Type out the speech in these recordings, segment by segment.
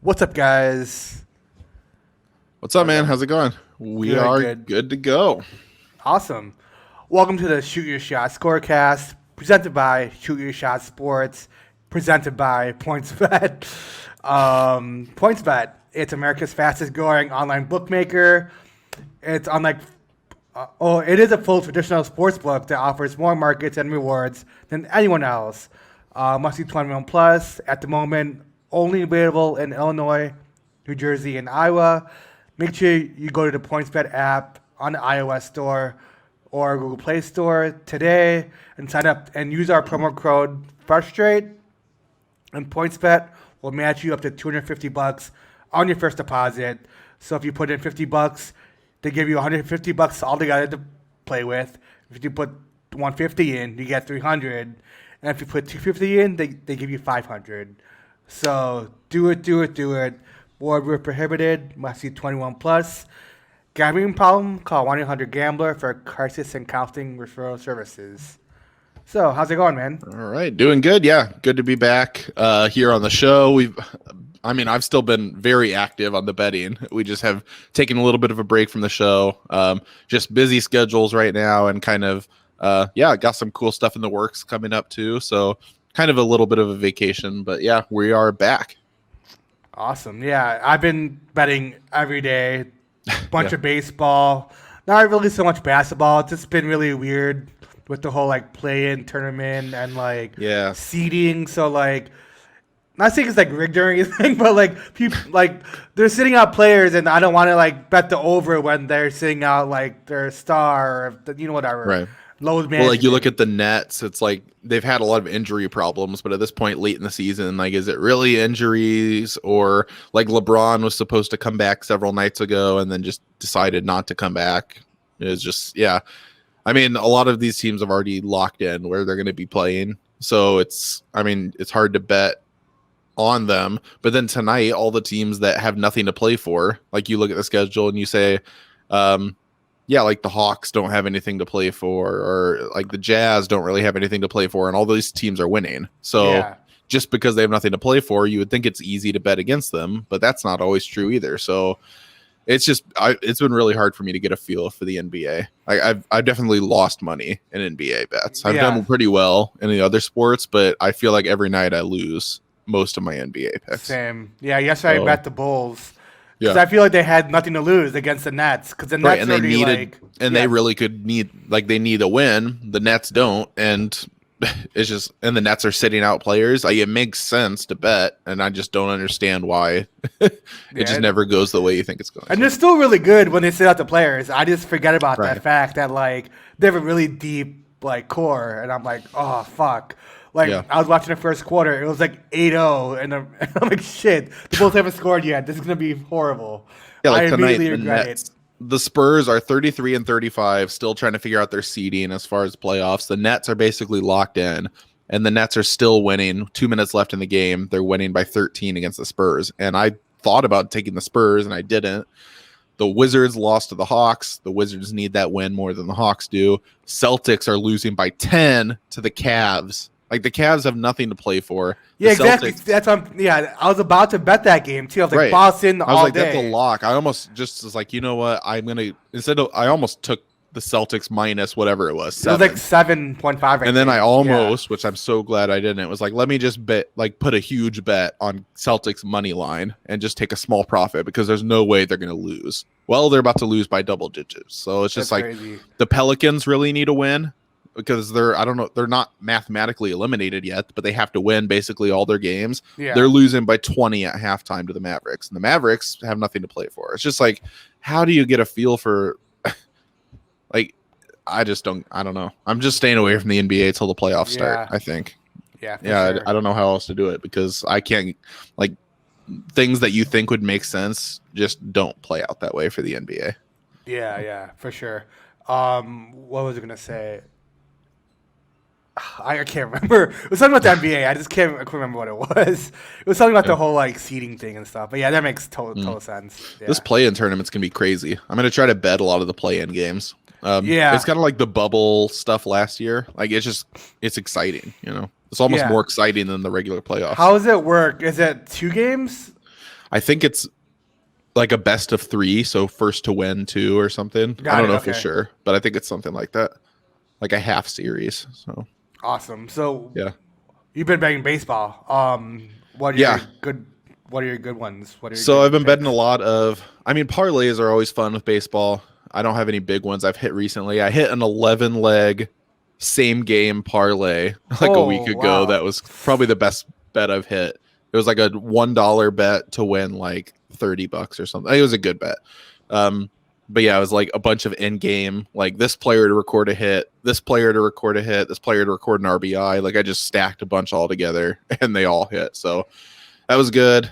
What's up, guys? What's up, man? How's it going? We Good, are good. good to go. Awesome. Welcome to the Shoot Your Shot Scorecast, presented by Shoot Your Shot Sports, presented by PointsBet. PointsBet, it's America's fastest growing online bookmaker. It's unlike, it is a full traditional sports book that offers more markets and rewards than anyone else. Must be 21 plus. At the moment, only available in Illinois, New Jersey, and Iowa. Make sure you go to the PointsBet app on the iOS store or Google Play Store today and sign up and use our promo code FRUSTRATE. And PointsBet will match you up to $250 on your first deposit. So if you put in $50, they give you $150 altogether to play with. If you put 150 in, you get 300. And if you put 250 in, they give you 500. So do it. We're prohibited. Must be 21 plus. Gambling problem? Call 1-800-GAMBLER for crisis and counseling referral services. So how's it going, man? All right, doing good. Yeah, good to be back here on the show. I've still been very active on the betting. We just have taken a little bit of a break from the show. Just busy schedules right now, and kind of got some cool stuff in the works coming up too. So kind of a little bit of a vacation, but yeah, we are back. Awesome. Yeah, I've been betting every day. Bunch of baseball. Not really so much basketball. It's just been really weird with the whole play-in tournament and seeding. So not saying it's rigged or anything, but people they're sitting out players, and I don't want to bet the over when they're sitting out their star or whatever. Right. Load management. Well, you look at the Nets, it's they've had a lot of injury problems, but at this point late in the season, is it really injuries, or LeBron was supposed to come back several nights ago and then just decided not to come back? It's just, a lot of these teams have already locked in where they're going to be playing. So it's hard to bet on them. But then tonight, all the teams that have nothing to play for, you look at the schedule and you say, the Hawks don't have anything to play for, or the Jazz don't really have anything to play for, and all these teams are winning. So just because they have nothing to play for, you would think it's easy to bet against them, but that's not always true either. So it's been really hard for me to get a feel for the NBA. I've definitely lost money in NBA bets. I've done pretty well in the other sports, but I feel like every night I lose most of my NBA picks. Same. Yeah, yesterday I bet the Bulls. Because I feel like they had nothing to lose against the Nets. Because the Nets they really could they need a win. The Nets don't, and it's just, and the Nets are sitting out players. It makes sense to bet, and I just don't understand why it just never goes the way you think it's going. And they're still really good when they sit out the players. I just forget about that fact that they have a really deep core, and I'm like, oh fuck. I was watching the first quarter. It was 8-0, and I'm like, shit, the Bulls haven't scored yet. This is going to be horrible. Yeah, I immediately regret it. The Spurs are 33-35, still trying to figure out their seeding as far as playoffs. The Nets are basically locked in, and the Nets are still winning. 2 minutes left in the game. They're winning by 13 against the Spurs. And I thought about taking the Spurs, and I didn't. The Wizards lost to the Hawks. The Wizards need that win more than the Hawks do. Celtics are losing by 10 to the Cavs. The Cavs have nothing to play for. Yeah, exactly. That's I was about to bet that game too. I was Boston all day. I was that's a lock. I almost just was you know what? I'm gonna I almost took the Celtics minus whatever it was. 7. It was 7.5. And then I almost, which I'm so glad I didn't. It was let me just bet, put a huge bet on Celtics money line and just take a small profit because there's no way they're gonna lose. Well, they're about to lose by double digits. So it's just crazy. The Pelicans really need a win. Because they're not mathematically eliminated yet, but they have to win basically all their games. Yeah. They're losing by 20 at halftime to the Mavericks, and the Mavericks have nothing to play for. It's just how do you get a feel for I don't know. I'm just staying away from the NBA till the playoffs start, I think. Yeah. Sure. I don't know how else to do it because I can't things that you think would make sense just don't play out that way for the NBA. Yeah, for sure. What was I gonna say? I can't remember. It was something about the NBA. I couldn't remember what it was. It was something about the whole seeding thing and stuff. But yeah, that makes total sense. Yeah. This play-in tournament's gonna be crazy. I'm gonna try to bet a lot of the play-in games. It's kind of like the bubble stuff last year. It's exciting. It's almost more exciting than the regular playoffs. How does it work? Is it 2 games? I think it's like a best of 3, so first to win 2 or something. I don't know for sure, but I think it's something like that, like a half series. So Awesome. So yeah, you've been betting baseball. What are yeah. your good? What are your good ones? What are your So I've good been betting a picks? lot of. I mean, parlays are always fun with baseball. I don't have any big ones I've hit recently. I hit an 11 leg same game parlay like a week Oh ago. wow. That was probably the best bet I've hit. It was like a $1 bet to win like $30 or something. It was a good bet. But yeah, it was like a bunch of in game, like this player to record a hit, this player to record a hit, this player to record an RBI. Like I just stacked a bunch all together and they all hit. So that was good.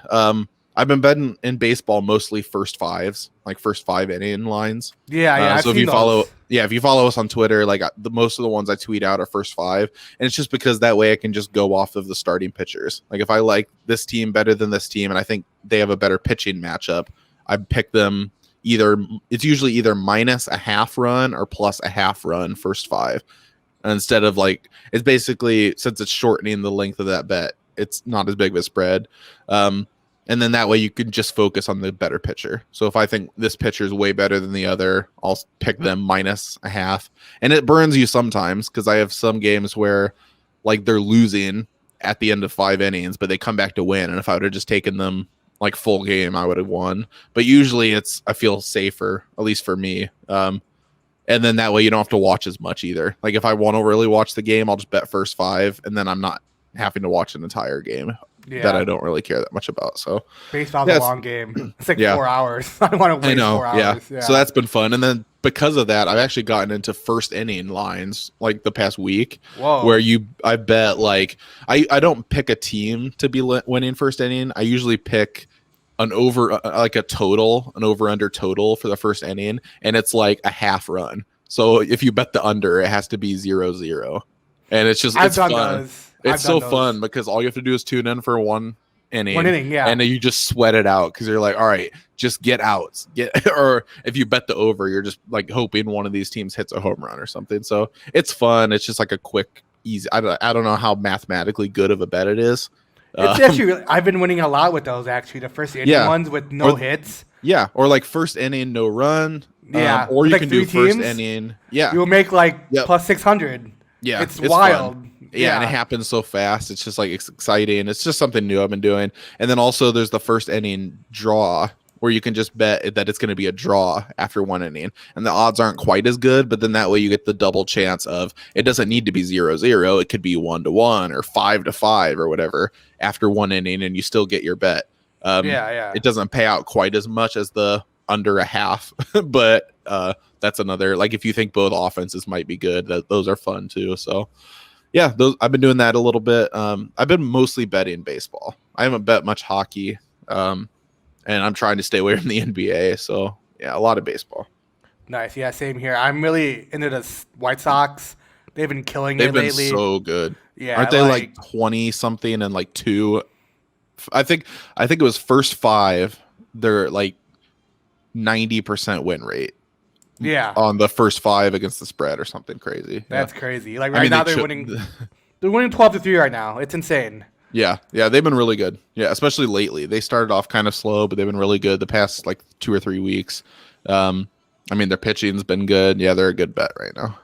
I've been betting in baseball mostly first fives, like first 5 inning lines. Yeah, I've So if seen you follow, those. if you follow us on Twitter, like the most of the ones I tweet out are first 5, and it's just because that way I can just go off of the starting pitchers. Like if I like this team better than this team, and I think they have a better pitching matchup, I pick them either. It's usually either minus a half run or plus a half run first 5. And instead of like, it's basically, since it's shortening the length of that bet, it's not as big of a spread. And then that way you can just focus on the better pitcher. So if I think this pitcher is way better than the other, I'll pick them minus a half. And it burns you sometimes because I have some games where like they're losing at the end of 5 innings, but they come back to win. And if I would have just taken them like full game, I would have won. But usually I feel safer, at least for me. And then that way you don't have to watch as much either. Like if I want to really watch the game, I'll just bet first 5, and then I'm not having to watch an entire game that I don't really care that much about. So Baseball's a long game. It's like 4 hours. I don't want to waste 4 hours. Yeah. So that's been fun. And then because of that, I've actually gotten into first inning lines like the past week. Whoa. Where I bet like I don't pick a team to be winning first inning. I usually pick an over like an over under total for the first inning, and it's like a half run. So if you bet the under, it has to be 0-0. And it's just it's fun. It's so fun because all you have to do is tune in for one inning. And then you just sweat it out because you're like, all right, just get outs. Or if you bet the over, you're just like hoping one of these teams hits a home run or something. So it's fun. It's just like a quick, easy. I don't know how mathematically good of a bet it is. It's actually I've been winning a lot with those actually. The first inning ones with no hits. Yeah, or like first inning, no run. Yeah, or you like can do first teams, inning. Yeah, you'll make like plus 600. Yeah, it's wild. Fun. Yeah, and it happens so fast. It's just like it's exciting. It's just something new I've been doing. And then also there's the first inning draw where you can just bet that it's going to be a draw after one inning, and the odds aren't quite as good. But then that way you get the double chance of it doesn't need to be 0-0. It could be 1-1 or 5-5 or whatever after one inning, and you still get your bet. It doesn't pay out quite as much as the under a half, but that's another, like if you think both offenses might be good, those are fun too. So yeah, I've been doing that a little bit. I've been mostly betting baseball. I haven't bet much hockey, and I'm trying to stay away from the NBA. So yeah, a lot of baseball. Nice. Yeah, same here. I'm really into the White Sox. They've been killing it lately. They've been so good. Yeah, aren't they like 20 something and like 2? I think it was first 5. They're like 90% win rate. Yeah, on the first 5 against the spread or something crazy. That's crazy. Like now they're winning. They're winning 12-3 right now. It's insane. Yeah, they've been really good. Yeah, especially lately. They started off kind of slow, but they've been really good the past like 2 or 3 weeks. Their pitching's been good. Yeah, they're a good bet right now.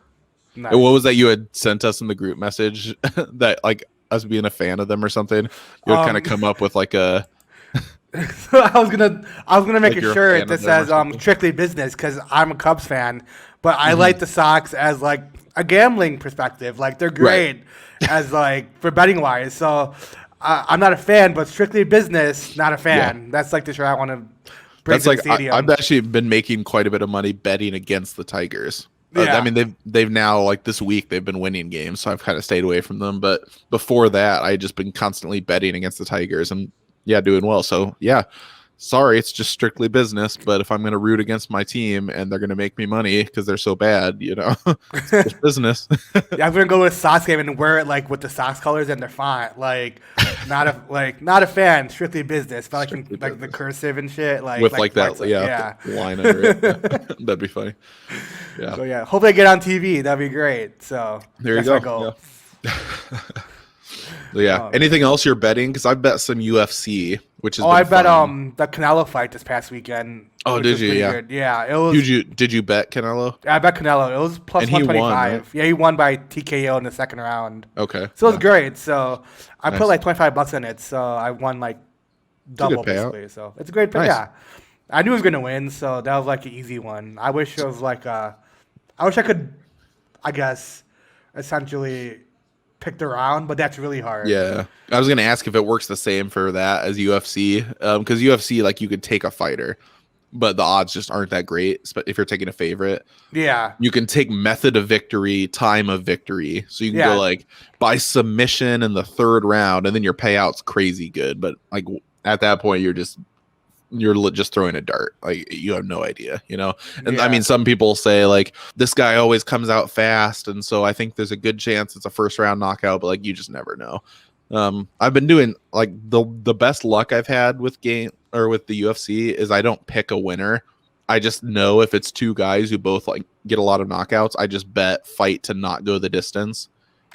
Nice. And what was that you had sent us in the group message that like us being a fan of them or something? You would kind of come up with like a. So I was gonna make a shirt that says strictly business because I'm a Cubs fan, but I like the Sox as like a gambling perspective. Like they're great as like for betting wise. So I'm not a fan, but strictly business, not a fan. Yeah. That's like the shirt I want to bring to the stadium. I've actually been making quite a bit of money betting against the Tigers. Yeah. They've now like this week they've been winning games, so I've kind of stayed away from them. But before that, I just been constantly betting against the Tigers and doing well. So yeah, sorry, it's just strictly business. But if I'm going to root against my team and they're going to make me money because they're so bad, it's just business. Yeah, I'm going to go to a Sox game and wear it like with the Sox colors and they're fine. Like not a fan, strictly business. But like the cursive and shit. Like with like that, line under it. That'd be funny. Yeah. So hopefully I get on TV. That'd be great. So there you go. Yeah. Anything else you're betting? Because I bet some UFC, which has been I bet fun. the Canelo fight this past weekend. Oh, Which did was you? pretty Yeah. good. Yeah, it was. Did you bet Canelo? I bet Canelo. It was plus And he won, right? 125. Yeah, he won by TKO in the second round. Okay. So it was Yeah. great. So I put Nice. like $25 in it. So I won like It's a good double payout. basically. So it's a great pay. Nice. Yeah, I knew he was gonna win. So that was like an easy one. I wish it was like I wish I could, I guess, essentially pick the round, but that's really hard. Yeah. I was gonna ask if it works the same for that as UFC, because UFC, like, you could take a fighter, but the odds just aren't that great. If you're taking a favorite, Yeah. you can take method of victory, time of victory, so you can go Yeah. like by submission in the third round, and then your payout's crazy good. But like at that point, you're just throwing a dart. Like, you have no idea, you know? And I Yeah. mean, some people say like this guy always comes out fast, and so I think there's a good chance it's a first round knockout, but like, you just never know. I've been doing like the best luck I've had with with the UFC is I don't pick a winner. I just know if it's two guys who both like get a lot of knockouts, I just bet fight to not go the distance.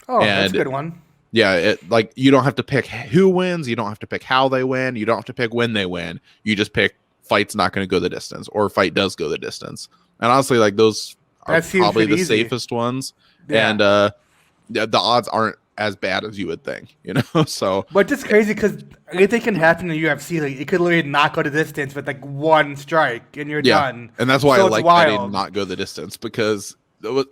Oh, that's a And good one. yeah, like, you don't have to pick who wins, you don't have to pick how they win, you don't have to pick when they win. You just pick fight's not going to go the distance, or fight does go the distance. And honestly, like, those are That seems probably pretty the easy. safest ones. Yeah. And the odds aren't as bad as you would think, you know? So But it's crazy because anything can happen in the UFC. Like, it could literally not go the distance with like one strike and you're yeah, done. and that's why So I it's like wild. betting not go the distance, because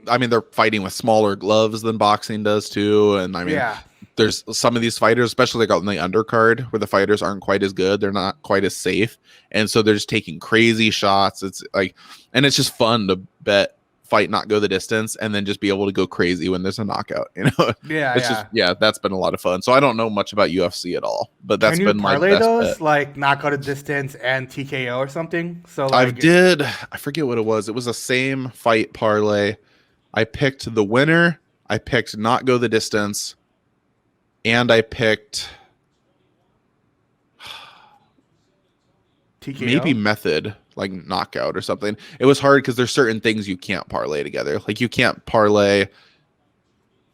I mean, they're fighting with smaller gloves than boxing does too. And I mean, Yeah. there's some of these fighters, especially like on the undercard, where the fighters aren't quite as good, they're not quite as safe, and so they're just taking crazy shots. It's like, and it's just fun to bet fight not go the distance and then just be able to go crazy when there's a knockout, you know? Yeah. It's just, yeah, that's been a lot of fun. So I don't know much about UFC at all, but that's Can you been my parlay best those bet. like not go the distance and TKO or something? So I like forget what it was. It was the same fight parlay. I picked the winner, I picked not go the distance, and I picked TKO. maybe method, like knockout or something. It was hard because there's certain things you can't parlay together. Like, you can't parlay,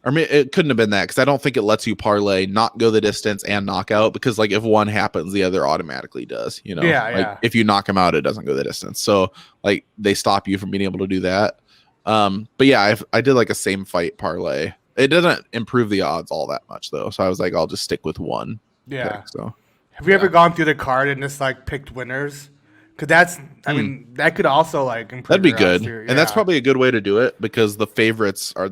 or it couldn't have been that, because I don't think it lets you parlay not go the distance and knockout, because like if one happens, the other automatically does, you know? Yeah, like, yeah. if you knock him out, it doesn't go the distance. So like, they stop you from being able to do that. But yeah, I did like a same fight parlay. It doesn't improve the odds all that much though. So I was like, I'll just stick with one Yeah. pick. So Have you ever gone through the card and just like picked winners? Because that's, I mean, that could also like improve. that'd be your odds good. too. And that's Yeah. probably a good way to do it, because the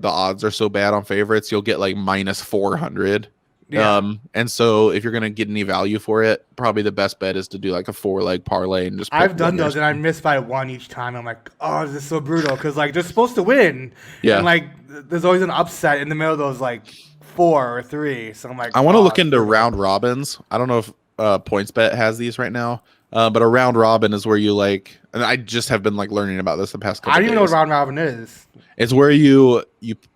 odds are so bad on favorites. You'll get like minus 400. Yeah. And so if you're going to get any value for it, probably the best bet is to do like a 4-leg parlay and just pick I've done winners. those and I missed by one each time. I'm like, oh, this is so brutal because like they're supposed to win. Yeah. And like there's always an upset in the middle of those like 4 or 3. So I'm like, I want to oh, look it's into brutal. round robins. I don't know if PointsBet has these right now, but a round robin is where you like, and I just have been like learning about this the past couple I don't even know what days. round robin is. It's where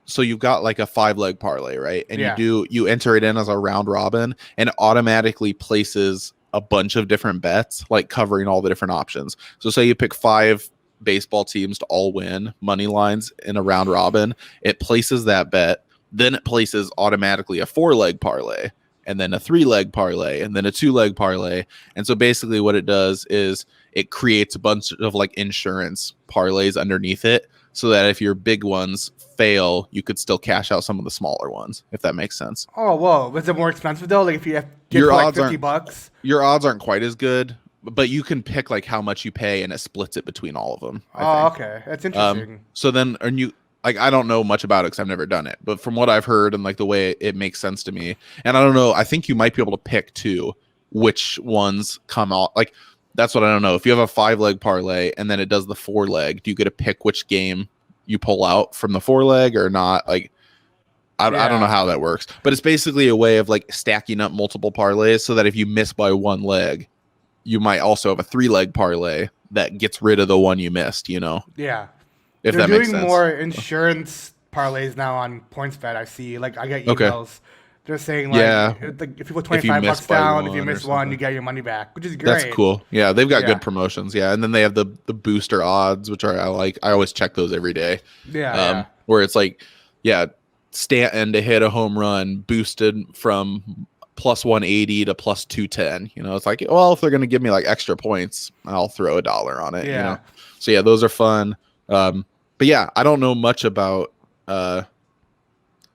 so you've got like a 5-leg parlay, right? And Yeah. you enter it in as a round robin, and it automatically places a bunch of different bets, like covering all the different options. So say you pick 5 baseball teams to all win money lines in a round robin, it places that bet, then it places automatically a 4-leg parlay, and then a 3-leg parlay, and then a 2-leg parlay. And so basically what it does is it creates a bunch of like insurance parlays underneath it, so that if your big ones fail, you could still cash out some of the smaller ones, if that makes sense. Oh, whoa. Was it more expensive though? Like if you have get Your for, like odds aren't- $50? Your odds aren't quite as good, but you can pick like how much you pay, and it splits it between all of them. Oh, okay. That's interesting. So then, and you like, I don't know much about it because I've never done it, but from what I've heard and like the way it makes sense to me, and I don't know, I think you might be able to pick too which ones come out. Like, that's what I don't know. If you have a 5-leg parlay and then it does the 4-leg, do you get to pick which game you pull out from the 4-leg or not? Like, I don't know how that works, but it's basically a way of like stacking up multiple parlays so that if you miss by 1 leg, you might also have a 3-leg parlay that gets rid of the one you missed, you know? Yeah. If They're that makes doing sense. more insurance parlays now on PointsBet. I see. Like I get Okay. emails. They're saying like, Yeah. if you put If you $25 miss by down, if one you or miss one, something. you get your money back, which is great. That's cool. Yeah, they've got Yeah. good promotions. Yeah, and then they have the booster odds, which are I like. I always check those every day. Yeah. Where it's like, yeah, Stanton to hit a home run boosted from plus 180 to plus 210. It's like, well, if they're going to give me like extra points, I'll throw $1 on it. Yeah. So yeah, those are fun. But yeah, I don't know much about how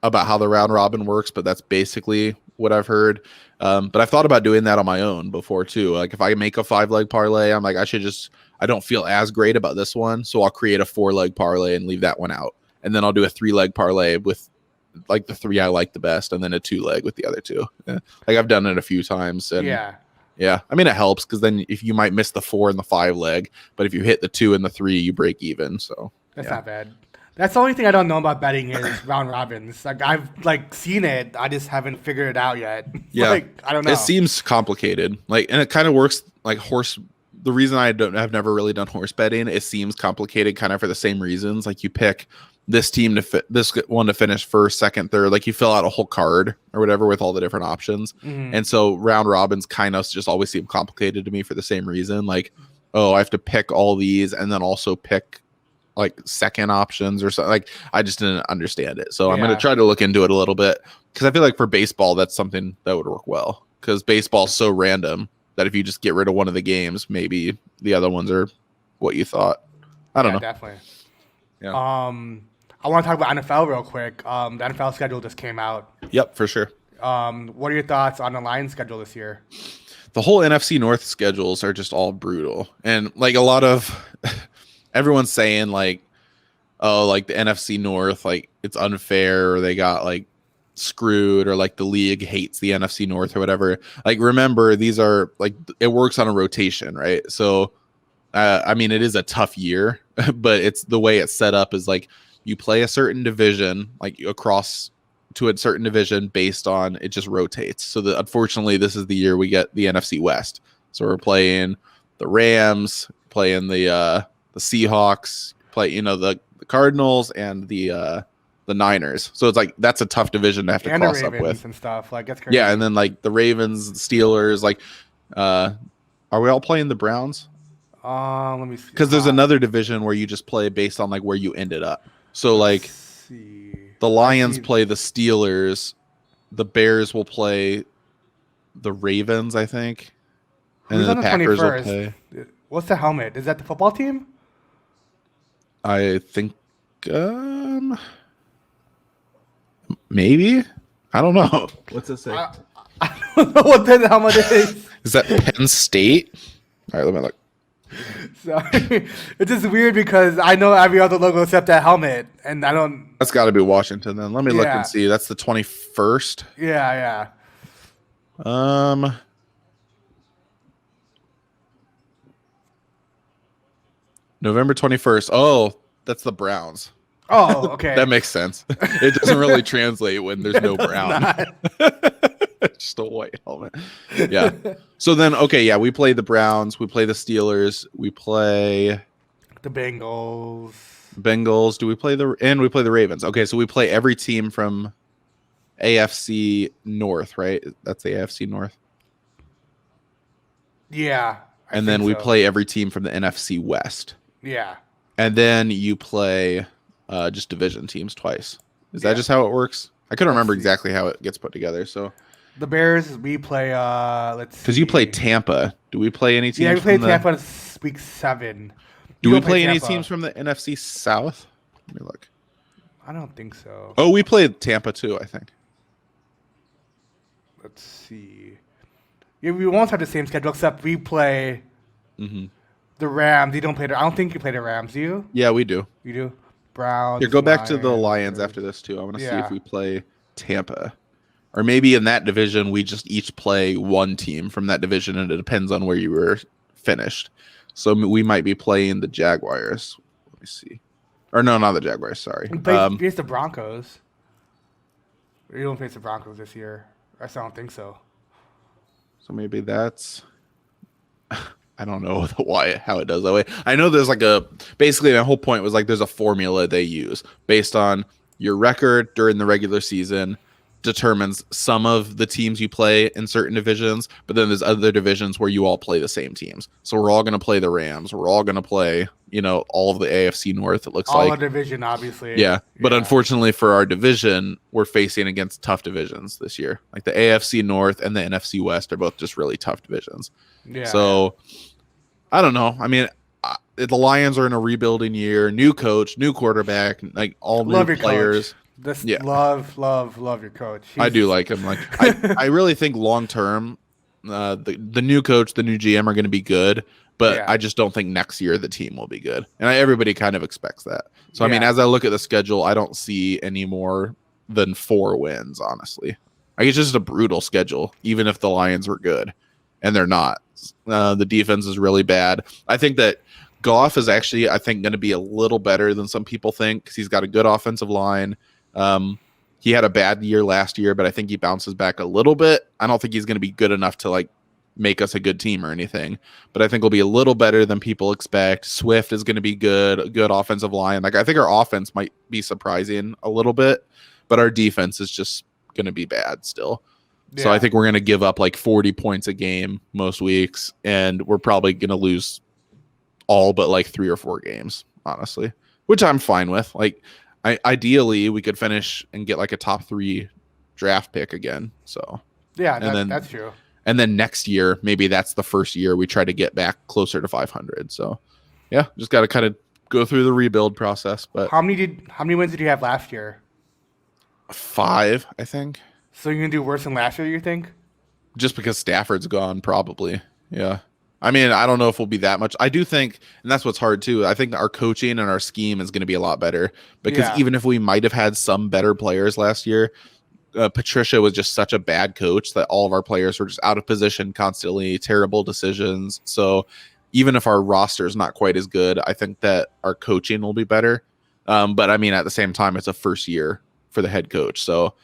the round robin works, but that's basically what I've heard. But I've thought about doing that on my own before too. Like if I make a 5-leg parlay, I'm like, I don't feel as great about this one, so I'll create a 4-leg parlay and leave that one out. And then I'll do a 3-leg parlay with like the 3 I like the best, and then a 2-leg with the other 2. Yeah. Like I've done it a few times. And yeah. I mean, it helps because then if you might miss the 4 and the 5-leg, but if you hit the 2 and the 3, you break even. So that's not bad. That's the only thing I don't know about betting is round robins. Like I've like seen it, I just haven't figured it out yet. Yeah, like, I don't know. It seems complicated. And it kind of works like horse. The reason I've never really done horse betting, it seems complicated, kind of for the same reasons. Like you pick this team this one to finish first, second, third. Like you fill out a whole card or whatever with all the different options. Mm-hmm. And so round robins kind of just always seem complicated to me for the same reason. Like, oh, I have to pick all these and then also pick like second options or something. Like I just didn't understand it. So I'm going to try to look into it a little bit because I feel like for baseball, that's something that would work well because baseball's so random that if you just get rid of one of the games, maybe the other ones are what you thought. I don't know. Definitely. Yeah. I want to talk about NFL real quick. The NFL schedule just came out. Yep, for sure. What are your thoughts on the Lions schedule this year? The whole NFC North schedules are just all brutal. And like a lot of everyone's saying like, oh, like the NFC North, like it's unfair or they got like screwed or like the league hates the NFC North or whatever. Like remember, these are like it works on a rotation, right? So I mean it is a tough year, but it's the way it's set up is like you play a certain division like across to a certain division based on it just rotates. So that unfortunately this is the year we get the NFC West. So we're playing the Rams, playing the Seahawks, play the Cardinals and the Niners. So it's like that's a tough division to have to cross up with and stuff. Like that's crazy. Yeah, and then like the Ravens, the Steelers, like are we all playing the Browns? Let me see. Because there's another division where you just play based on like where you ended up. So like the Lions play the Steelers, the Bears will play the Ravens, I think. And then the Packers will play. What's the helmet? Is that the football team? I think maybe. I don't know. What's it say? I don't know what the helmet is. Is that Penn State? All right, let me look. Sorry. It's just weird because I know every other logo except that helmet, and I don't. That's got to be Washington then. Let me look and see. That's the 21st. Yeah. November 21st. Oh, that's the Browns. Oh, okay. That makes sense. It doesn't really translate when there's no brown. Just a white helmet. Yeah. So then, okay, yeah, we play the Browns. We play the Steelers. We play the Bengals. Do we play we play the Ravens? Okay, so we play every team from AFC North, right? That's the AFC North. Yeah. And then we play every team from the NFC West. Yeah. And then you play just division teams twice. Is that just how it works? I couldn't remember exactly how it gets put together. So the Bears, we play. Because you play Tampa. Do we play any teams? Yeah, we play Tampa in week 7. Do we play any teams from the NFC South? Let me look. I don't think so. Oh, we played Tampa too, I think. Let's see. Yeah, we won't have the same schedule except we play the Rams. You don't play I don't think you play the Rams, do you? Yeah, we do. You do? Browns. Here, go back to the Lions after this too. I want to see if we play Tampa. Or maybe in that division, we just each play one team from that division, and it depends on where you were finished. So we might be playing the Jaguars. Let me see. Or no, not the Jaguars, sorry. We face the Broncos. We don't face the Broncos this year. I don't think so. So maybe that's... I don't know how it does that way. I know there's like basically my whole point was like there's a formula they use based on your record during the regular season, determines some of the teams you play in certain divisions, but then there's other divisions where you all play the same teams. So we're all going to play the Rams. We're all going to play, all of the AFC North, it looks All like. a division, obviously. Yeah. But unfortunately for our division, we're facing against tough divisions this year. Like the AFC North and the NFC West are both just really tough divisions. Yeah. So I don't know. I mean, the Lions are in a rebuilding year, new coach, new quarterback, like all new players. Love your coach. I do like him. Like I really think long term, the new coach, the new GM are going to be good, but I just don't think next year the team will be good, and everybody kind of expects that. So I mean, as I look at the schedule, I don't see any more than 4 wins. Honestly, like it's just a brutal schedule. Even if the Lions were good, and they're not, the defense is really bad. I think that Goff is actually, going to be a little better than some people think because he's got a good offensive line. He had a bad year last year, but I think he bounces back a little bit. I don't think he's going to be good enough to like make us a good team or anything, but I think we'll be a little better than people expect. Swift is going to be good, a good offensive line. Like I think our offense might be surprising a little bit, but our defense is just going to be bad still. Yeah. So I think we're going to give up like 40 points a game most weeks, and we're probably going to lose all but like 3 or 4 games, honestly, which I'm fine with. Like, ideally, we could finish and get like a top 3 draft pick again. So that's true. And then next year, maybe that's the first year we try to get back closer to 500. So yeah, just got to kind of go through the rebuild process. But how many wins did you have last year? 5, I think. So you're gonna do worse than last year, you think? Just because Stafford's gone, probably. Yeah. I mean, I don't know if we'll be that much. I do think, and that's what's hard too, I think our coaching and our scheme is going to be a lot better because even if we might have had some better players last year, Patricia was just such a bad coach that all of our players were just out of position constantly, terrible decisions. So even if our roster is not quite as good, I think that our coaching will be better. But I mean, at the same time, it's a first year for the head coach. So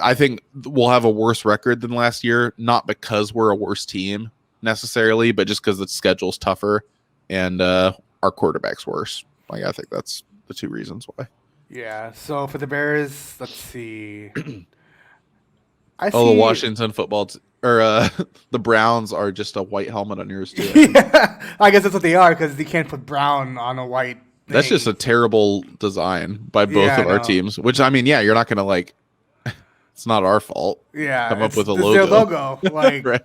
I think we'll have a worse record than last year, not because we're a worse team necessarily, but just because the schedule's tougher and our quarterback's worse. Like I think that's the 2 reasons why. Yeah. So for the Bears, let's see. The Washington football or the Browns are just a white helmet on yours too. Yeah, I guess that's what they are because you can't put brown on a white thing. That's just a terrible design by both of our teams. Which I mean, you're not gonna like. It's not our fault. Yeah, come up with a logo. Their logo, like right.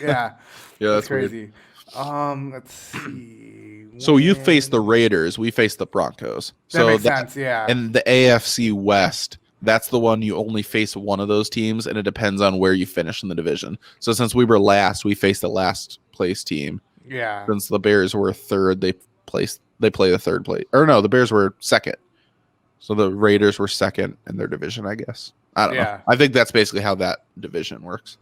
Yeah, that's crazy. Let's see. So you face the Raiders, we face the Broncos. That makes sense. Yeah, and the AFC West, that's the one you only face one of those teams, and it depends on where you finish in the division. So since we were last, we faced the last place team. Yeah. Since the Bears were third, they play the third place. Or no, the Bears were second. So the Raiders were second in their division, I guess. I don't know. I think that's basically how that division works.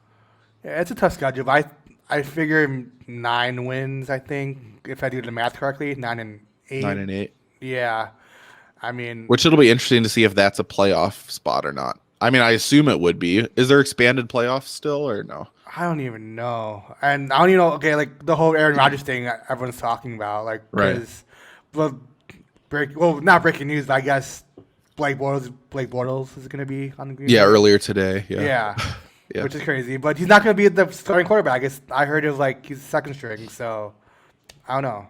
Yeah, it's a tough schedule, but I figure 9 wins, I think, if I do the math correctly. 9 and 8. 9 and 8. Yeah. I mean, which it'll be interesting to see if that's a playoff spot or not. I mean, I assume it would be. Is there expanded playoffs still or no? I don't even know. And I don't even know, okay, like the whole Aaron Rodgers thing everyone's talking about. Like, right. Not breaking news, but I guess Blake Bortles is going to be on the Green Bay. Earlier today. Yeah. Yeah. Which is crazy. But he's not going to be the starting quarterback. I heard it was like he's second string, so I don't know.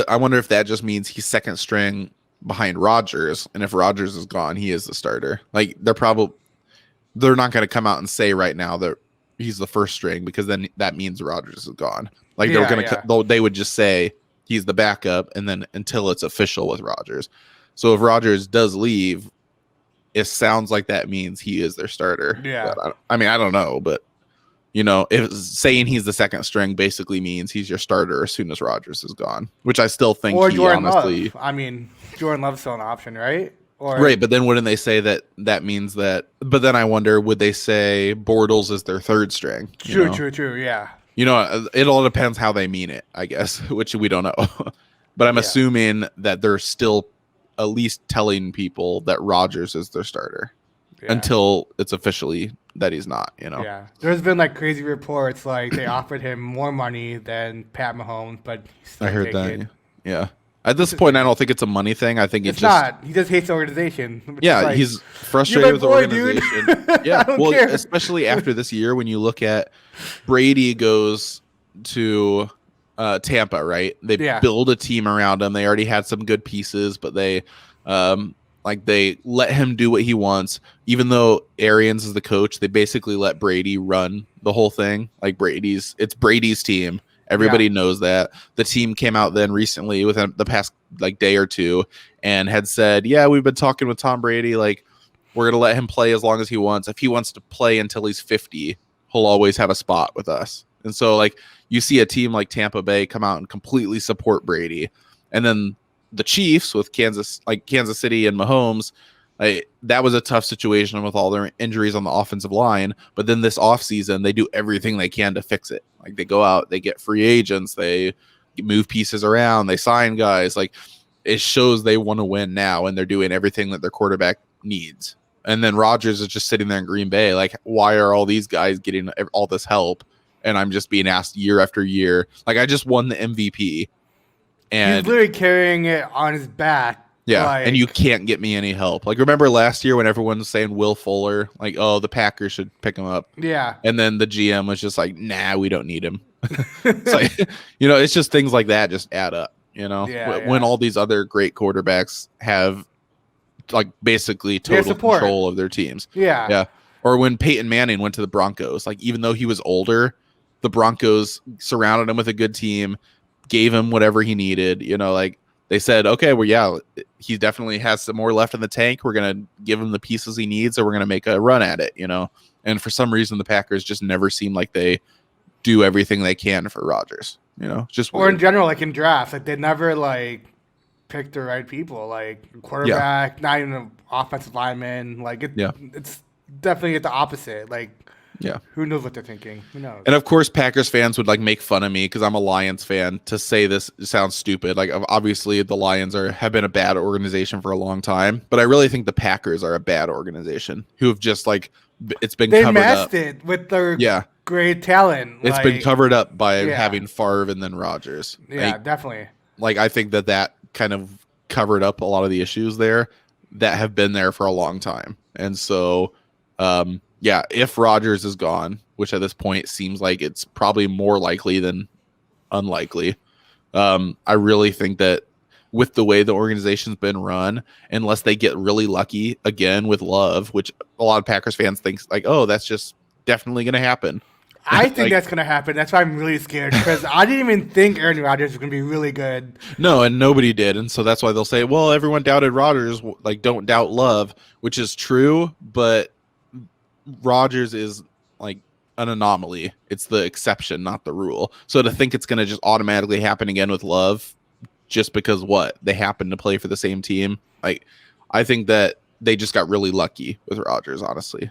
I wonder if that just means he's second string behind Rodgers, and if Rodgers is gone, he is the starter. Like they're not going to come out and say right now that he's the first string because then that means Rodgers is gone. Like they would just say he's the backup, and then until it's official with Rodgers. So if Rodgers does leave, it sounds like that means he is their starter. Yeah. I mean, I don't know, but if saying he's the second string basically means he's your starter as soon as Rodgers is gone, which I still think Jordan Love. I mean, Jordan Love's still an option, right? Right, but then wouldn't they say that means that? But then I wonder, would they say Bortles is their third string? True, yeah. It all depends how they mean it, I guess, which we don't know. But I'm assuming that they're still at least telling people that Rodgers is their starter until it's officially that he's not, Yeah. There's been like crazy reports like they offered him more money than Pat Mahomes, but he still I heard that. Yeah. At this point, I don't think it's a money thing. I think It's just not. He just hates the organization. Which is yeah, like, he's you're frustrated my with the boy, dude. organization. I Yeah, don't well, care. especially after this year, when you look at Brady goes to Tampa, right? They Yeah. build a team around him. They already had some good pieces, but they let him do what he wants. Even though Arians is the coach, they basically let Brady run the whole thing. Like it's Brady's team. Everybody knows that. The team came out then recently within the past like day or two and had said, yeah, we've been talking with Tom Brady. Like, we're going to let him play as long as he wants. If he wants to play until he's 50, he'll always have a spot with us. And so, like, you see a team like Tampa Bay come out and completely support Brady. And then the Chiefs with Kansas City and Mahomes, that was a tough situation with all their injuries on the offensive line. But then this offseason, they do everything they can to fix it. Like, they go out, they get free agents, they move pieces around, they sign guys. Like, it shows they want to win now, and they're doing everything that their quarterback needs. And then Rodgers is just sitting there in Green Bay. Like, why are all these guys getting all this help? And I'm just being asked year after year. Like, I just won the MVP. And he's literally carrying it on his back. yeah, like, and you can't get me any help. Like, remember last year when everyone was saying Will Fuller, like, oh, the Packers should pick him up. Yeah. And then the GM was just like, nah, we don't need him. It's like, it's just things like that just add up, when all these other great quarterbacks have like basically total control of their teams. Yeah. Yeah. Or when Peyton Manning went to the Broncos, like, even though he was older, the Broncos surrounded him with a good team, gave him whatever he needed. Like, they said, okay, well, yeah, he definitely has some more left in the tank. We're going to give him the pieces he needs, or we're going to make a run at it, And for some reason, the Packers just never seem like they do everything they can for Rodgers, just or weird. in general, like in drafts, like they never like pick the right people, like quarterback, not even an offensive lineman. Like it's definitely the opposite. Like, yeah, who knows what they're thinking? Who knows? And of course, Packers fans would like make fun of me because I'm a Lions fan. To say this sounds stupid. Like, obviously, the Lions have been a bad organization for a long time, but I really think the Packers are a bad organization who have just like it's been they covered messed up. it with their great talent. It's been covered up by having Favre and then Rodgers. Yeah, definitely. Like, I think that kind of covered up a lot of the issues there that have been there for a long time. And so, if Rodgers is gone, which at this point seems like it's probably more likely than unlikely, I really think that with the way the organization's been run, unless they get really lucky again with Love, which a lot of Packers fans think like, oh, that's just definitely going to happen. I think that's going to happen. That's why I'm really scared, because I didn't even think Aaron Rodgers was going to be really good. No, and nobody did. And so that's why they'll say, well, everyone doubted Rodgers. Like, don't doubt Love, which is true. But Rodgers is like an anomaly. It's the exception, not the rule. So to think it's going to just automatically happen again with Love just because they happen to play for the same team. Like, I think that they just got really lucky with Rodgers, honestly.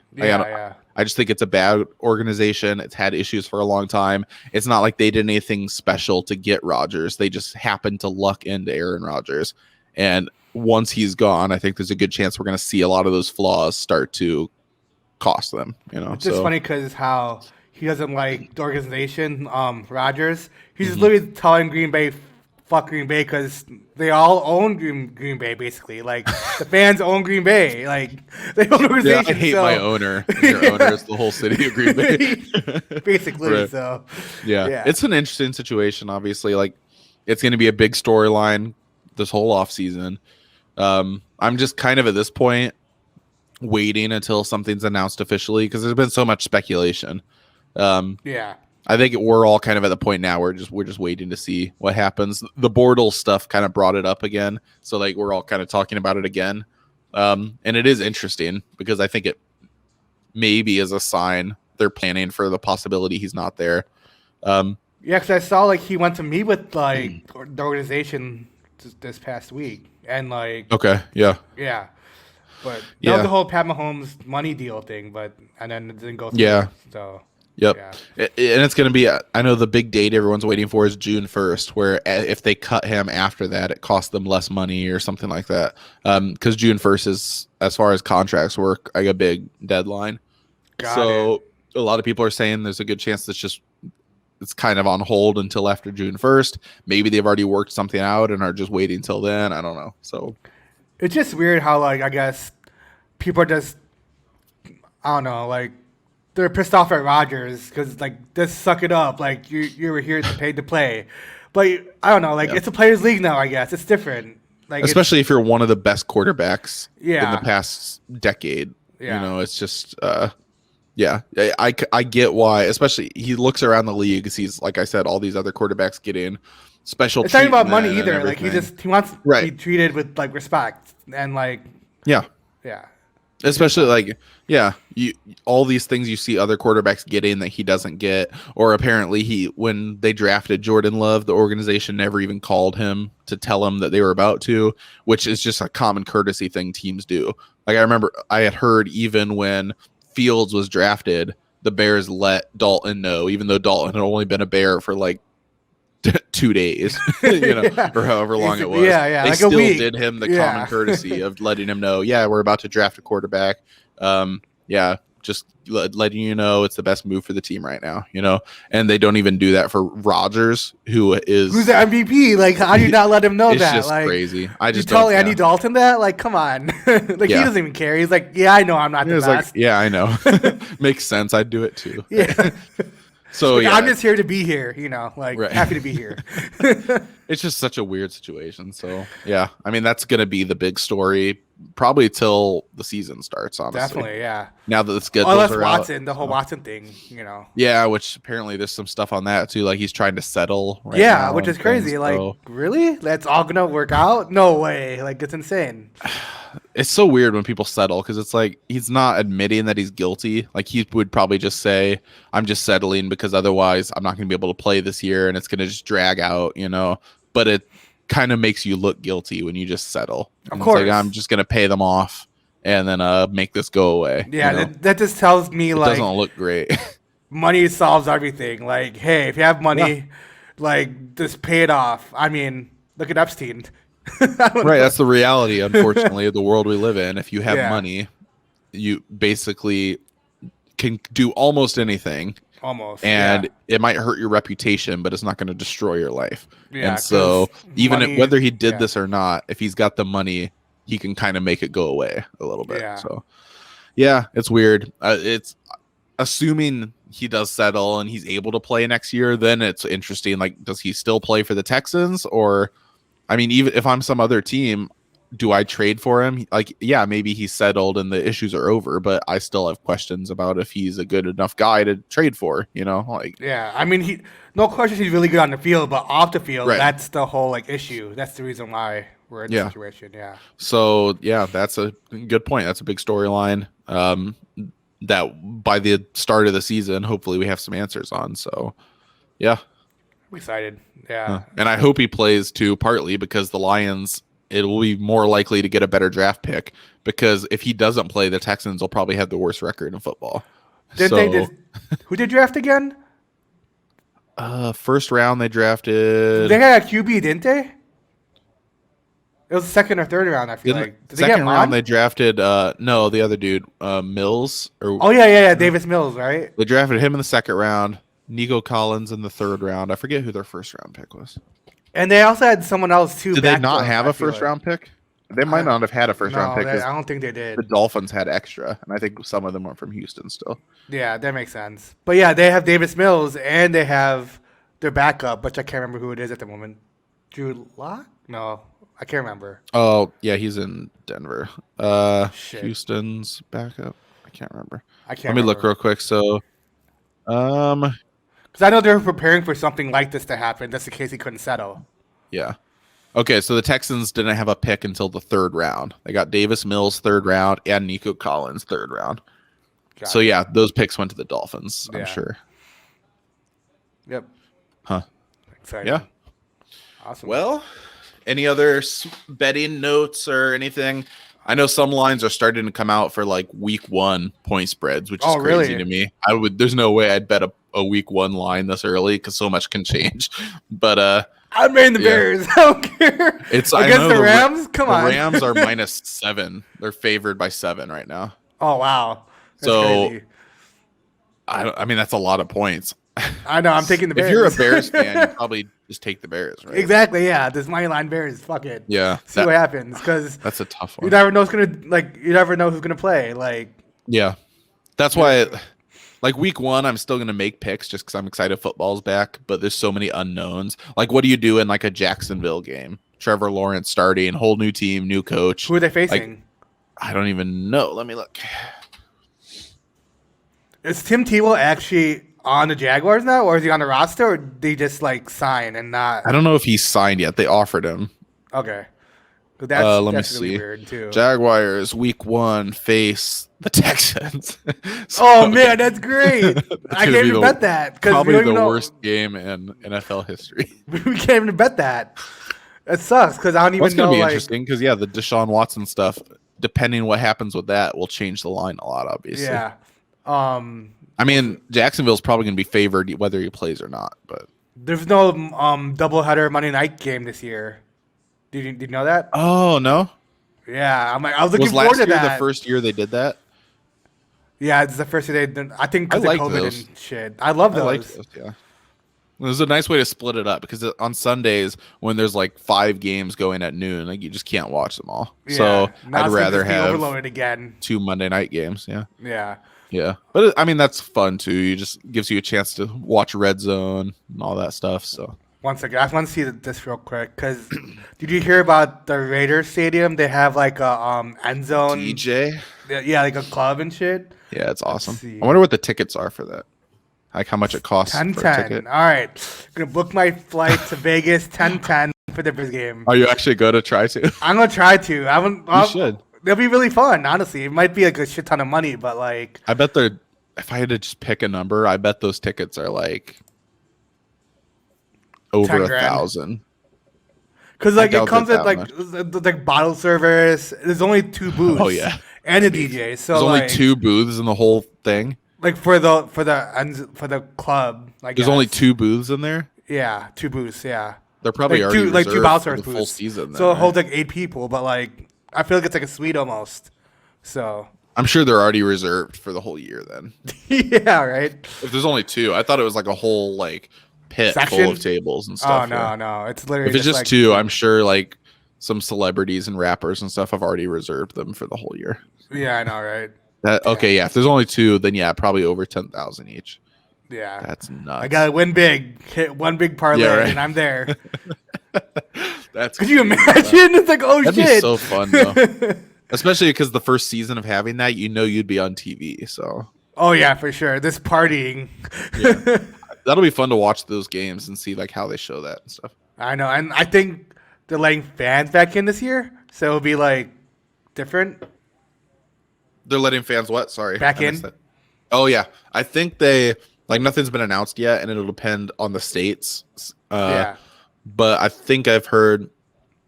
I just think it's a bad organization. It's had issues for a long time. It's not like they did anything special to get Rodgers. They just happened to luck into Aaron Rodgers. And once he's gone, I think there's a good chance we're going to see a lot of those flaws start to cost them. It's just funny because how he doesn't like the organization, Rodgers. He's just literally telling Green Bay, fuck Green Bay, because they all own Green Bay, basically. Like, the fans own Green Bay. Like, they own the organization. Yeah, I hate my owner. Your owner is the whole city of Green Bay. Basically, right. So. Yeah, it's an interesting situation, obviously. Like, it's going to be a big storyline this whole offseason. I'm just kind of at this point waiting until something's announced officially, because there's been so much speculation. I think we're all kind of at the point now where we're just waiting to see what happens. The Bortles stuff kind of brought it up again, so like we're all kind of talking about it again. And it is interesting because I think it maybe is a sign they're planning for the possibility he's not there. Because I saw like he went to meet with like the organization this past week, and like but that was the whole Pat Mahomes money deal thing, and then it didn't go through. So. Yep. Yeah. And it's going to be, I know the big date everyone's waiting for is June 1st, where if they cut him after that, it costs them less money or something like that. Because June 1st is, as far as contracts work, like a big deadline. A lot of people are saying there's a good chance that's just it's kind of on hold until after June 1st. Maybe they've already worked something out and are just waiting till then. I don't know. So It's just weird how like I guess people are just I don't know like they're pissed off at Rodgers because like just suck it up like you were here to pay to play, but I don't know like it's a players' league now. I guess it's different. Like especially if you're one of the best quarterbacks in Yeah. the past decade. Yeah. You know, it's just yeah, I get why. Especially he looks around the league, sees, like I said, all these other quarterbacks get in special. It's not even about money treatment and either. Like everything. he wants to Right. be treated with like respect and like Yeah, yeah. especially like all these things you see other quarterbacks getting that he doesn't get, or apparently when they drafted Jordan Love, the organization never even called him to tell him that they were about to, which is just a common courtesy thing teams do. Like I remember I had heard even when Fields was drafted, the Bears let Dalton know, even though Dalton had only been a Bear for like 2 days, or however long it was. Yeah, They like a still week. did him the Yeah. common courtesy of letting him know, yeah, we're about to draft a quarterback. Just letting you know it's the best move for the team right now, and they don't even do that for Rodgers, who's the MVP? Like, how do you not let him know it's that? just Like, crazy. I just you tell don't, Andy Dalton that? Like, come on. Like, he doesn't even care. He's like, yeah, I know I'm not the It's best. like, yeah, I know. Makes sense. I'd do it too. Yeah. So Like, yeah, I'm just here to be here, like Right. happy to be here. it's just such a weird situation. So yeah, I mean that's gonna be the big story probably till the season starts. Honestly, Definitely, yeah. Now that the schedules Unless are Watson, out, the whole Watson thing, Yeah, which apparently there's some stuff on that too. Like he's trying to settle. Right yeah, now which and is crazy. things, Like, so really? That's all gonna work out? No way. Like, it's insane. it's so weird when people settle because it's like he's not admitting that he's guilty. Like he would probably just say, "I'm just settling because otherwise I'm not going to be able to play this year and it's going to just drag out," But it kind of makes you look guilty when you just settle. Of And course. it's like I'm just going to pay them off and then make this go away. Yeah, that just tells me it like doesn't look great. money solves everything. Like, hey, if you have money, like just pay it off. I mean, look at Epstein. Right, that's the reality, unfortunately, of the world we live in. If you have Yeah. money, you basically can do almost anything. Almost. And yeah. it might hurt your reputation, but it's not going to destroy your life. Yeah, and so 'cause even money- whether he did yeah. this or not, if he's got the money, he can kind of make it go away a little bit. Yeah. So yeah, it's weird. It's assuming he does settle and he's able to play next year, then it's interesting. Like, does he still play for the Texans? Or, I mean, even if I'm some other team, do I trade for him? Like, yeah, maybe he's settled and the issues are over, but I still have questions about if he's a good enough guy to trade for, Like, Yeah, I mean, no question he's really good on the field, but off the field, Right. that's the whole like issue. That's the reason why we're in this situation. Yeah. so yeah, that's a good point. That's a big storyline. That by the start of the season, hopefully we have some answers on. So yeah. I'm excited. Yeah. And I hope he plays too, partly because the Lions, it will be more likely to get a better draft pick because if he doesn't play, the Texans will probably have the worst record in football. Who did draft again? First round they drafted. They had a QB, didn't they? It was the second or third round. I feel like. Did they second get round Mon? they drafted no, the other dude, Mills. Oh yeah, Davis Mills, right? They drafted him in the second round. Nico Collins in the third round. I forget who their first round pick was. And they also had someone else too. Did they back not them, have I a feel first like. round pick? They might not have had a first round No, pick. 'Cause I don't think they did. the Dolphins had extra, and I think some of them were from Houston still. Yeah, that makes sense. But yeah, they have Davis Mills and they have their backup, which I can't remember who it is at the moment. Drew Lock? No, I can't remember. Oh yeah, he's in Denver. Shit. Houston's backup. I can't remember. I can't. Let me look remember. real quick. So, Because I know they were preparing for something like this to happen, just in case he couldn't settle. yeah. Okay, so the Texans didn't have a pick until the third round. They got Davis Mills third round and Nico Collins third round. Got So it. yeah, those picks went to the Dolphins. I'm Yeah. sure. Yep. Huh. Exciting. Yeah. Awesome. Well, any other betting notes or anything? I know some lines are starting to come out for like week 1 point spreads, which is Oh, crazy really? to me. There's no way I'd bet a week 1 line this early because so much can change. But I'm in the yeah. Bears. I don't care. it's Against I know the Rams? Come the on. Rams are -7. They're favored by 7 right now. Oh, wow. That's So, crazy. I mean that's a lot of points. I know. I'm taking the Bears. If you're a Bears fan, you probably just take the Bears, right? Exactly. Yeah. This money line Bears. Fuck it. Yeah, See what happens, because that's a tough you one. never know who's gonna You never know who's gonna play. Like. Yeah, that's why. Like week 1, I'm still gonna make picks just because I'm excited football's back. But there's so many unknowns. Like, what do you do in like a Jacksonville game? Trevor Lawrence starting, whole new team, new coach. Who are they facing? Like, I don't even know. Let me look. Is Tim Tebow actually on the Jaguars now, or is he on the roster, or did they just like sign and not? I don't know if he's signed yet. They offered him. Okay. That's Let me really see. weird too. Jaguars week 1 face the Texans. Oh man, that's great! I can't even bet that because probably the worst game in NFL history. We can't even bet that. It sucks because I don't even What's know. going to be like, interesting because the Deshaun Watson stuff, depending what happens with that, will change the line a lot. Obviously, yeah. I mean, Jacksonville's probably going to be favored whether he plays or not. But there's no doubleheader Monday night game this year. Did you know that? oh no, Yeah, I was looking was forward last to year that. the first year they did that? Yeah, it's the first year they did. I think because of like COVID those. and shit. I love those. I like those. Yeah. It was a nice way to split it up because on Sundays when there's like 5 games going at noon, like you just can't watch them all. Yeah, So now I'd it's gonna rather just be have overloaded again. 2 Monday night games. Yeah. Yeah. Yeah. But I mean, that's fun too. You just gives you a chance to watch Red Zone and all that stuff. So One second, I just want to see this real quick because did you hear about the Raiders Stadium? They have like a end zone. DJ. Yeah, like a club and shit. Yeah, it's awesome. see. I wonder what the tickets are for that. Like how much it costs for a 10-10. ticket. All right, gonna book my flight to Vegas 10-10 for the first game. Are you actually going to try to? I'm gonna try to. You should. It'll be really fun, honestly. It might be like a shit ton of money, but like I bet if I had to just pick a number, I bet those tickets are like over 10 grand. 1,000. because like doubt it comes that with like bottle service. There's only 2 booths. Oh, yeah. and a DJ. So There's like, only 2 booths in the whole thing. like for the club. Like There's only 2 booths in there. Yeah, 2 booths. Yeah, They're probably like already two reserved bottle for service the booths. full season. So then, it holds right? like 8 people, but like I feel like it's like a suite almost. So I'm sure they're already reserved for the whole year. Then, yeah, right. if there's only 2, I thought it was like a whole like pit Section? full of tables and stuff. Oh no, yeah. no, it's literally If it's just like, 2, I'm sure like some celebrities and rappers and stuff have already reserved them for the whole year. Yeah, I know, right? Okay, yeah. If there's only 2, then yeah, probably over 10,000 each. Yeah, That's nuts. I gotta win big, hit one big parlay, Yeah, right. and I'm there. That's Could you crazy. imagine? It's like, oh That'd shit. be so fun though. Especially because the first season of having that, you'd be on TV. So Oh yeah, for sure. This partying. yeah, that'll be fun to watch those games and see like how they show that and stuff. I know, and I think they're letting fans back in this year, so it'll be like different. They're letting fans what? Sorry, Back I in? missed that. Oh yeah, I think they nothing's been announced yet, and it'll depend on the states. Yeah. But I think I've heard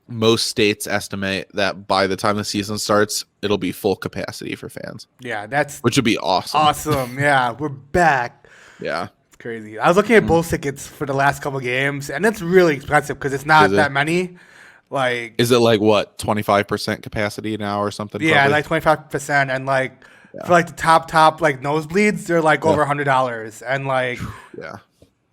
most states estimate that by the time the season starts, it'll be full capacity for fans, Yeah, that's which would be awesome. awesome. Yeah, we're back. Yeah. It's crazy. I was looking at bowl tickets for the last couple games, and it's really expensive because it's not Is it? that many. Like, Is it like what 25% capacity now or something? yeah, probably? like 25%, and like for like the top like nosebleeds, they're like over $100, and like yeah.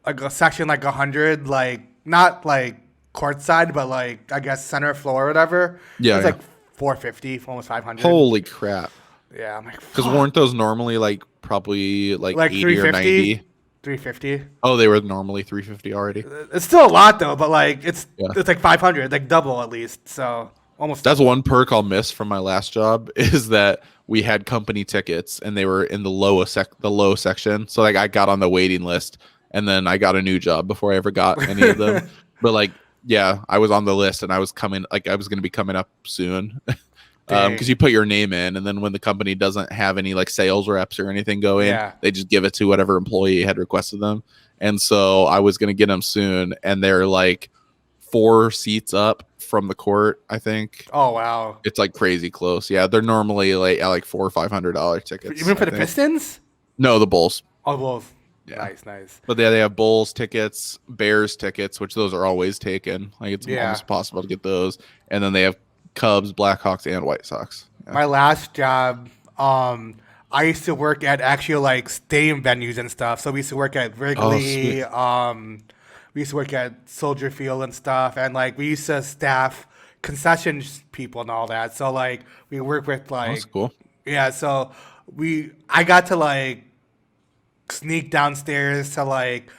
like a section like 100, like not like courtside, but like I guess center floor or whatever. Yeah, it's yeah. like 450, almost 500. Holy crap! Yeah, I'm like, Because fuck. weren't those normally like probably like 80 or 90? 350. Oh, they were normally 350 already. It's still a lot though, but like it's Yeah. like 500, like double at least. So almost. That's one perk I'll miss from my last job is that we had company tickets and they were in the low section. So like I got on the waiting list and then I got a new job before I ever got any of them. But like yeah, I was on the list and I was going to be coming up soon. Dang. Because you put your name in, and then when the company doesn't have any like sales reps or anything go in, Yeah. they just give it to whatever employee had requested them. And so I was gonna get them soon, and they're like 4 seats up from the court. I think Oh wow! it's like crazy close. Yeah, they're normally like at like $400 or $500 tickets. Even for I the think. Pistons? No, the Bulls. Oh well, Yeah. nice. But they have Bulls tickets, Bears tickets, which those are always taken. Like it's Yeah. almost impossible to get those. And then they have Cubs, Blackhawks, and White Sox. Yeah. My last job, I used to work at actual like stadium venues and stuff. So we used to work at Oh, sweet. Wrigley. We used to work at Soldier Field and stuff, and like we used to staff concessions people and all that. So like we work with That's like cool. yeah. So I got to like sneak downstairs to like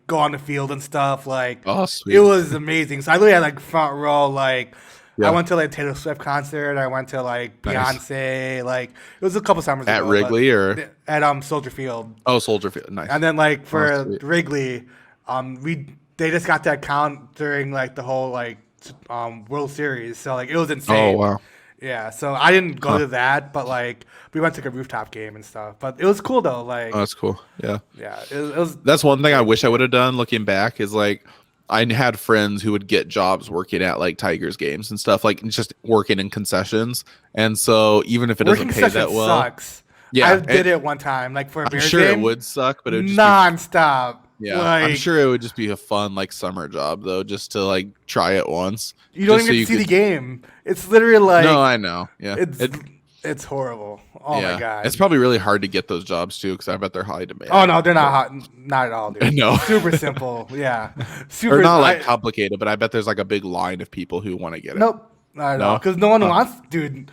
go on the field and stuff. Like Oh, it sweet. was amazing. So I literally had like front row. Like I Yeah. went to like Taylor Swift concert. I went to like Nice. Beyonce. Like it was a couple summers At ago, Wrigley or but at Soldier Field. oh, Soldier Field. Nice. And then like Oh, for sweet. Wrigley, they just got that count during like the whole like World Series. So like it was Oh, insane. wow. Yeah, so I didn't go Huh. to that, but like we went to like, a rooftop game and stuff. But it was cool though. Like Oh, that's cool. Yeah. yeah, it was That's one thing I wish I would have done looking back is like I had friends who would get jobs working at like Tigers games and stuff, like just working in concessions. And so even if it working doesn't pay that concession well, sucks. yeah, I did it one time, like for a I'm Bears sure game, it would suck, but it would just nonstop. be, yeah, like, I'm sure it would just be a fun like summer job though, just to like try it once. you don't just even so you see the could- game. It's literally like No, I know. Yeah. it's horrible. Oh yeah. my god. It's probably really hard to get those jobs too, because I bet they're high demand. Oh no, they're not hot. Not at all, dude. No. Super simple. Yeah, super. Or not like complicated, but I bet there's like a big line of people who want to get it. Nope, not at all. No? Because no one Huh. wants, dude.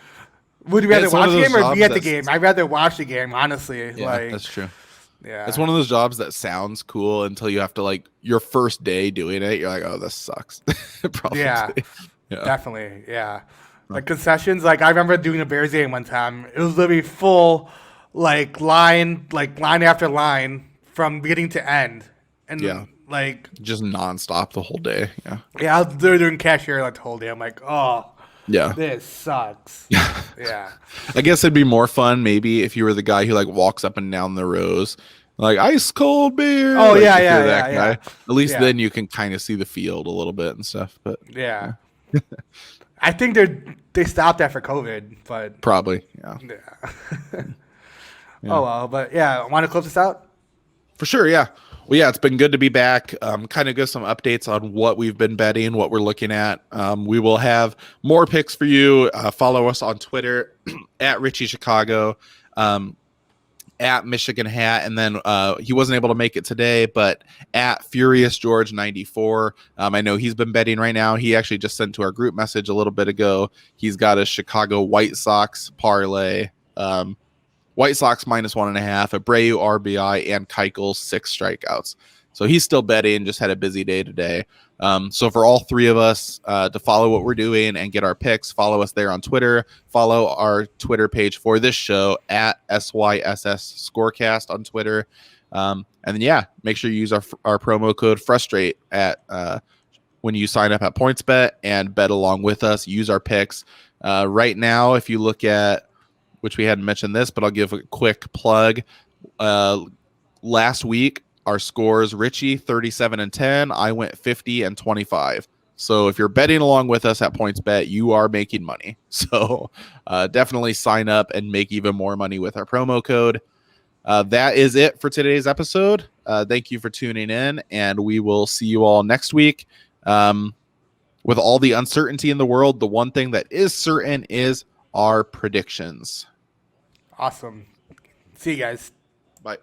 Would you rather It's one watch of the those game or jobs be at the that's- game? I'd rather watch the game, honestly. Yeah, like, that's true. yeah, It's one of those jobs that sounds cool until you have to like your first day doing it. You're like, oh, this sucks. Probably. Yeah. Yeah. Definitely, yeah. Like concessions, like I remember doing a Bears game one time. It was literally full, line after line from beginning to end, and Yeah. like Just nonstop the whole day. Yeah. yeah, I was literally doing cashier like the whole day. I'm like, oh, Yeah. this sucks. Yeah, I guess it'd be more fun maybe if you were the guy who like walks up and down the rows, like ice cold beer. Oh, like, yeah, if yeah, you're that yeah, guy. At least yeah. then you can kind of see the field a little bit and stuff. But yeah. I think they stopped that for COVID, but probably, yeah. yeah. Oh well, but yeah, want to close this out? For sure, yeah. Well, yeah, it's been good to be back. Kind of give some updates on what we've been betting, what we're looking at. We will have more picks for you. Follow us on Twitter at Richie Chicago, at Michigan Hat, and then he wasn't able to make it today, but at Furious George 94. I know he's been betting right now. He actually just sent to our group message a little bit ago. He's got a Chicago White Sox parlay. White Sox -1.5, Abreu RBI, and Keuchel 6 strikeouts. So he's still betting, just had a busy day today. So for all three of us to follow what we're doing and get our picks, follow us there on Twitter. Follow our Twitter page for this show at SYSS Scorecast on Twitter. And then, yeah, make sure you use our promo code FRUSTRATE at when you sign up at PointsBet and bet along with us. Use our picks. Right now, if you look at, which we hadn't mentioned this, but I'll give a quick plug. Last week, our scores, Richie 37-10. I went 50-25. So if you're betting along with us at PointsBet, you are making money. So definitely sign up and make even more money with our promo code. That is it for today's episode. Thank you for tuning in, and we will see you all next week. With all the uncertainty in the world, the one thing that is certain is our predictions. Awesome. See you guys. Bye.